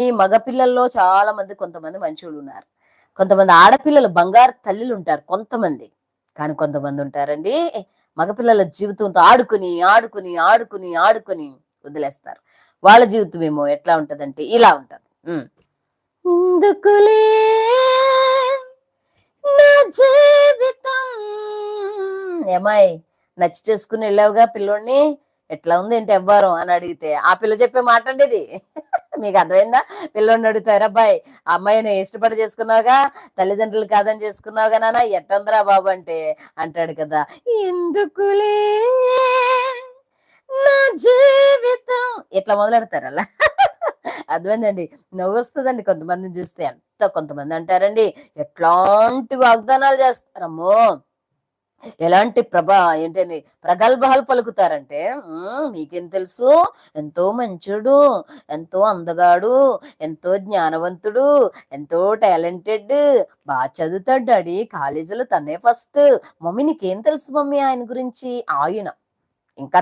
ఈ మగపిల్లల్లో చాలా మంది కొంతమంది మంచోళ్ళున్నారు. కొంతమంది ఆడపిల్లలు బంగారు తల్లులుంటారు కొంతమంది. కానీ కొంతమందుంటారండి మగపిల్లల జీవితంతో ఆడుకొని, ఆడుకొని, ఆడుకొని, ఆడుకొని వదిలేస్తారు. వాళ్ళ జీవితమేమో ఎట్లా ఉంటదంటే ఇలా ఉంటది. హ్మ్. ఎందుకులే నా జీవితం ఏమ్మాయ్! నచ్చి చేసుకొని ఎళ్ళావుగా పిల్లోడిని. ఎట్లా ఉంది ఏంటి ఎవ్వారం అని అడిగితే, ఆ పిల్ల చెప్పే మాటండి ఇది. మీకు అర్థమైందా? పిల్లోడిని అడుగుతారు, "అబ్బాయి, ఆ అమ్మాయిని ఇష్టపడి చేసుకున్నావుగా, తల్లిదండ్రులు కాదని చేసుకున్నావుగా నాన్న, ఎట్టుందిరా బాబు" అంటే అంటాడు కదా! ఎందుకులే నా జీవితం ఇట్లా మొదలెడతారు ఆళ్ళ. అర్థమైందండి. నవ్వొస్తదండి కొంతమందిని చూస్తే. కొంతమంది అంటారండి, ఎట్లాంటి వాగ్దానాలు చేస్తారు. అమ్మో! ఎలాంటి ఏంటని ప్రగల్భాలు పలుకుతారంటే, మీకేం తెలుసు? ఎంతో మంచోడు, ఎంతో అందగాడు, ఎంతో జ్ఞానవంతుడు, ఎంతో టాలెంటెడ్, చదువుతాడు డాడీ. కాలేజీలో తనే ఫస్ట్. మమ్మీ నీకేం తెలుసు మమ్మీ ఆయన గురించి? ఆయన. ఇంకా